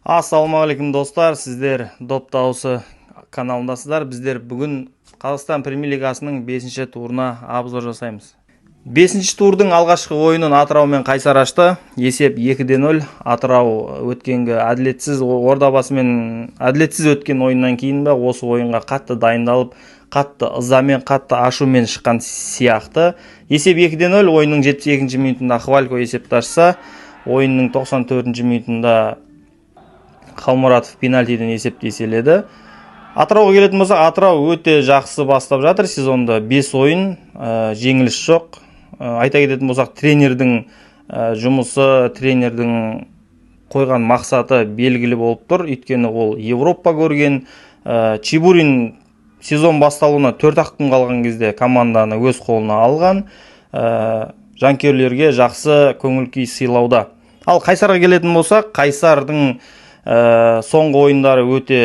Ассалаумағалейкум достар, сіздер Доп дауысы каналындасыздар. Біздер бүгін Қазақстан Премьер Лигасының 5-ші турына обзор жасаймыз. 5-ші турдың алғашқы ойынын Атырау мен Қайсар ашты. Есеп 2-0. Атырау өткенгі әділетсіз өткен ойыннан кейін осы ойынға қатты дайындалып, қатты ызамен, қатты ашумен шыққан сияқты. Есеп 2-0. Ойынның 72-ші минутында Хвалько есепті ашса, ойынның 94-ші минутында Қалмұратов пенальтиден есепті еселеді. Атырауға келетін болсақ, Атырау өте жақсы бастап жатыр сезонда. 5 ойын, жеңіліс жоқ. Айта кететін болсақ, тренердің жұмысы, тренердің қойған мақсаты белгілі болып тұр. Өйткені ол Европа көрген. Чебурин сезон басталуына 4-ақ күн қалған кезде команданы өз қолына алған. Жанкүйерлерге жақсы көңіл-күй сыйлауда. Ал Қайсарға келетін болсақ, Қайсардың соңғы ойындары өте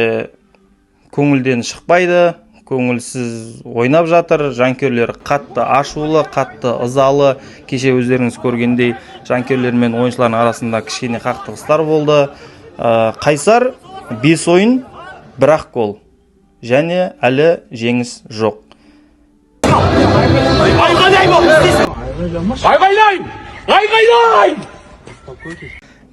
көңілден шықпайды, көңілсіз ойнап жатыр. Жанкүйерлер қатты ашулы, қатты ызалы. Кеше өздеріңіз көргендей жанкүйерлер мен ойыншылардың арасында кішкене қақтығыстар болды. Қайсар 5 ойын, 1 гол және әлі жеңіс жоқ.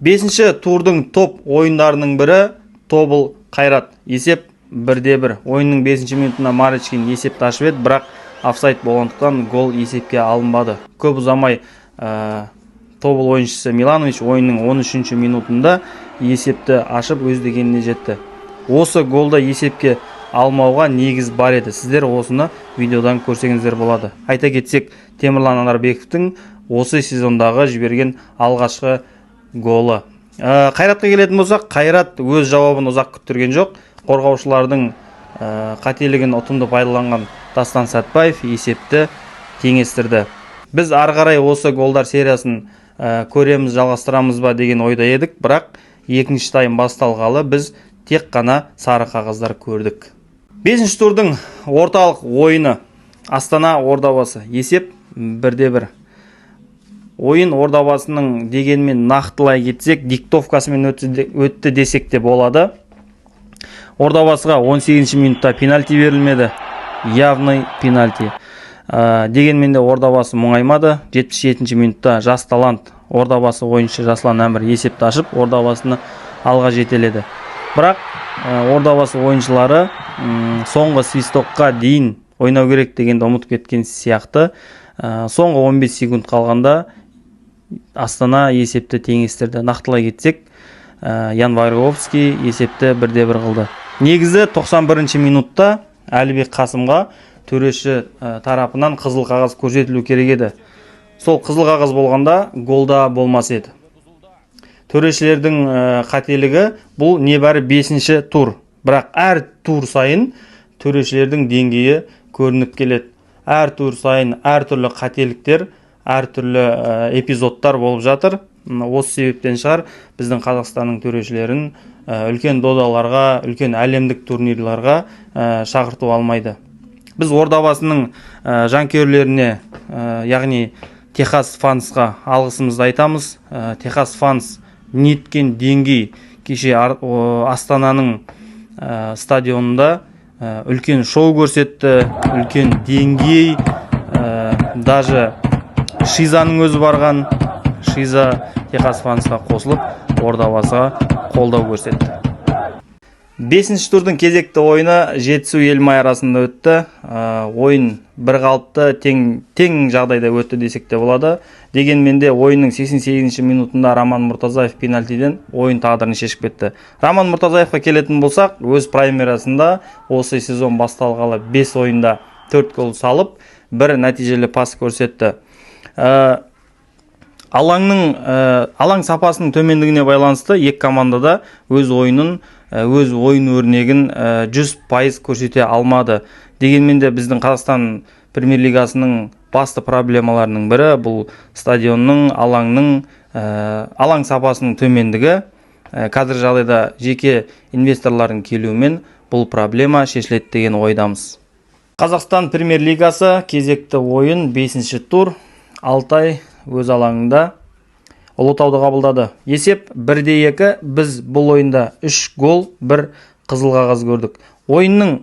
Бесінші турдың топ ойындарының бірі Тобыл Қайрат. Есеп 1-1. Ойынның 5-ші минутында Маричкин есепті ашып еді, бірақ офсайд болғандықтан гол есепке алынбады. Көп ұзамай Тобыл ойыншысы Миланович ойынның 13-ші минутында есепті ашып өз дегеніне жетті. Осы голда есепке алмауға негіз бар еді. Сіздер осыны видеодан көрсеңіздер болады. Айта кетсек, Темірлан Анарбековтің осы сезондағы жіберген алғашқы голы. Қайратқа келетін болсақ, Қайрат өз жауабын ұзақ күттірген жоқ. Қорғаушылардың қателігін ұтымды пайдаланған Дастан Сәтбаев есепті теңестірді. Біз ары қарай осы голдар сериясын көреміз, жалғастырамыз ба деген ойда едік, бірақ екінші тайм басталғалы біз тек қана сары қағаздар көрдік. 5-ші турдың орталық ойыны Астана Ордабасы. Есеп 1-1. Ойын Ордабасының дегенмен нақтылай кетсек, диктовкасымен өтті десек те болады. Ордабасыға 18-ші минутта пенальти берілмеді. Явный пенальти. Дегенмен де Ордабасы мұңаймады. 77-ші минутта жас талант Ордабасы ойыншы Жаслан Әмір есепті ашып, Ордабасыны алға жетеледі. Бірақ Ордабасы ойыншылары соңғы свистокқа дейін ойнау керек дегенді ұмытып кеткен сияқты. Соңғы 15 секунд қалғанда Астана есепті теңестірді. Нақтылай кетсек, Ян Вайровский есепті 1-1 қылды. Негізі 91-ші минутта Әлібек Қасымға төреші тарапынан қызыл қағаз көрсетілу керек еді. Сол қызыл қағаз болғанда голда болмас еді. Төрешілердің қателігі бұл небәрі 5-ші тур. Бірақ әр тур сайын төрешілердің деңгейі көрініп келеді. Әр тур сайын әр түрлі қателіктер, әр түрлі эпизодтар болып жатыр. Осы себептен шығар біздің Қазақстанның төрешілерін үлкен додаларға, үлкен әлемдік турнирларға шақырту алмайды. Біз Ордабасының жанкүйерлеріне, яғни Техас Фансқа алғысымызды айтамыз. Техас Фанс неткен деңгей кеше Астананың стадионында үлкен шоу көрсетті, үлкен деңгей, даже Шизаның өзі барған. Шиза Техас Фансқа қосылып, Ордабасыға қолдау көрсетті. 5-ші турдың кезекті ойыны Жетісу Елмай арасында өтті. Ойын бір қалыпты, тең жағдайда өтті десек те болады. Дегенмен де ойынның 88-ші минутында Роман Мұртазаев пенальтиден ойын тағдырын шешіп кетті. Роман Мұртазаевқа келетін болсақ, өз праймерасында осы сезон басталғалы 5 ойында 4 гол салып, бір нәтижелі пас көрсетті. Алаң сапасының төмендігіне байланысты екі командада өз ойын өрнегін 100% көрсете алмады. Дегенмен де біздің Қазақстан Премьер Лигасының басты проблемаларының бірі бұл стадионның, алаң сапасының төмендігі. Қазір жағдайда жеке инвесторлардың келуімен бұл проблема шешіледі деген ойдамыз. Қазақстан Премьер Лигасы кезекті ойын 5-ші тур. Алтай өз алаңында Ұлытауды қабылдады. Есеп 1-2. Біз бұл ойында 3 гол, 1 қызыл қағаз көрдік. Ойынның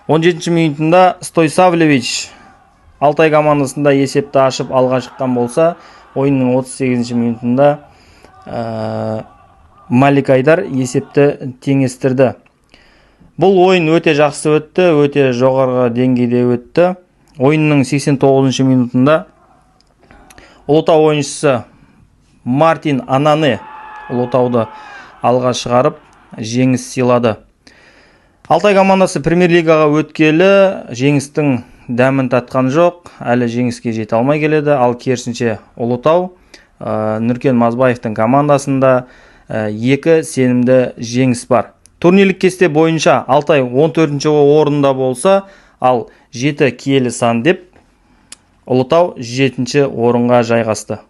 17 минутында Стойсавлевич Алтай командасында есепті ашып алға шыққан болса, ойынның 38 минутында Малик Айдар есепті теңестірді. Бұл ойын өте жақсы өтті, өте жоғарғы деңгейде өтті. Ойынның 89 минутында Ұлытау ойыншысы Мартин Анане Ұлытауды алға шығарып, жеңіс сыйлады. Алтай командасы премьер-лигаға өткелі жеңістің дәмін татқан жоқ, әлі жеңіске жете алмай келеді. Ал керісінше Ұлытау Нұркен Мазбаевтың командасында 2 сенімді жеңіс бар. Турнирлік кесте бойынша Алтай 14-ші орында болса, ал 7 киелі сан деп Ұлытау 7-ші орынға жайғасты.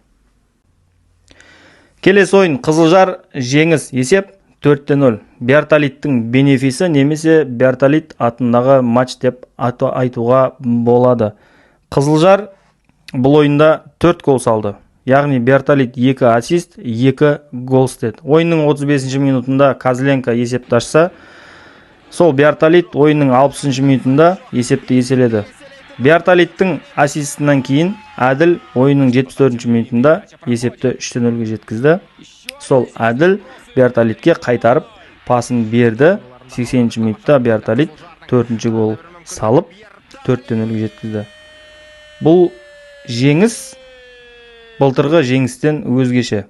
Келесі ойын Қызылжар жеңіс, есеп 4-0. Берталиттің бенефисі немесе Берталит атындағы матч деп айтуға болады. Қызылжар бұл ойында 4 гол салды. Яғни Берталит 2 ассист, 2 гол істеді. Ойынның 35 минутында Козленко есепті ашса, сол Берталит ойынның 60 минутында есепті еселеді. Берталиттің ассистінен кейін Әділ ойынның 74 минутында есепті 3-0-ге жеткізді. Сол Әділ Берталитке қайтарып пасын берді. 80 минутта Берталит 4-ші гол салып 4-0-ге жеткізді. Бұл жеңіс былтырғы жеңістен өзгеше.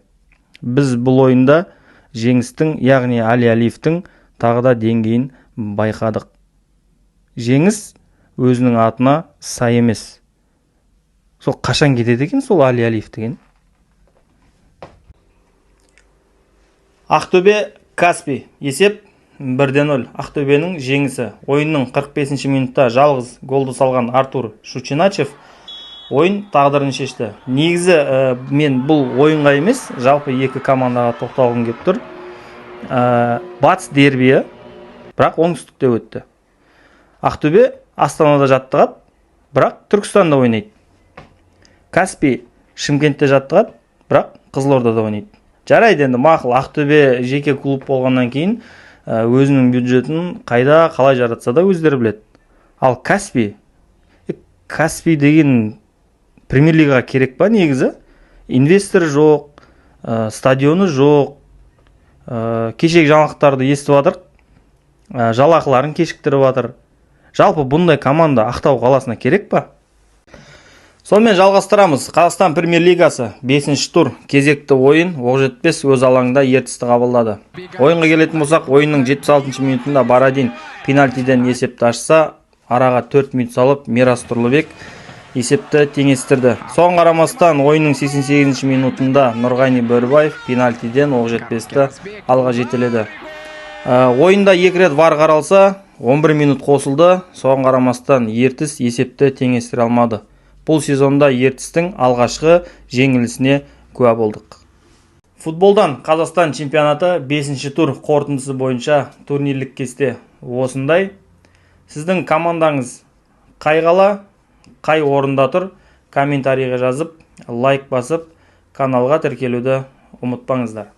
Біз бұл ойында жеңістің, яғни Али Алиевтің тағы да деңгейін байқадық. Жеңіс өзінің атына сай емес. Сол қашан кетеді екен сол Али Алиев деген? Ақтөбе Каспий, есеп 1-0. Ақтөбенің жеңісі. Ойынның 45 минутта жалғыз голды салған Артур Шучиначев ойын тағдырын шешті. Негізі мен бұл ойынға емес, жалпы екі командаға тоқталғым келіп тұр. Батыс дербиі, бірақ оңтүстікте өтті. Ақтөбе Астанада жаттығады, бірақ Түркістанда ойнайды. Каспий Шымкентте жаттығады, бірақ Қызылордада ойнайды. Жарайды, енді мақұл, Ақтөбе жеке клуб болғаннан кейін өзінің бюджетін қайда қалай жаратса да өздері біледі. Ал Каспий деген премьер-лигаға керек па негізі? Инвестор жоқ, стадионы жоқ. Кешегі жаңалықтарды естіп жатыр, жалақыларын кешіктіріп жатыр. Жалпы бұндай команда Ақтау қаласына керек па? Сонымен жалғастырамыз. Қазақстан премьер-лигасы 5-ші тур кезекті ойын Оқжетпес өз алаңында Ертісті қабылдады. Ойынға келетін болсақ, ойынның 76 минутында Барадин пенальтиден есепті ашса, араға 4 минут салып Мирас Тұрлыбек есепті теңестірді. Соған қарамастан ойынның 88 минутында Нұрғайни Бөрібаев пенальтиден Оқжетпесті алға жетеледі. Ойында 2 рет VAR қаралса, 11 минут қосылды. Соған қарамастан Ертіс есепті теңестіре алмады. Бұл сезонда Ертістің алғашқы жеңілісіне куә болдық. Футболдан Қазақстан чемпионаты 5-ші тур қорытындысы бойынша турнирлік кесте осындай. Сіздің командаңыз қай қала, қай орында тұр? Комментарийға жазып, лайк басып, каналға тіркелуді ұмытпаңыздар.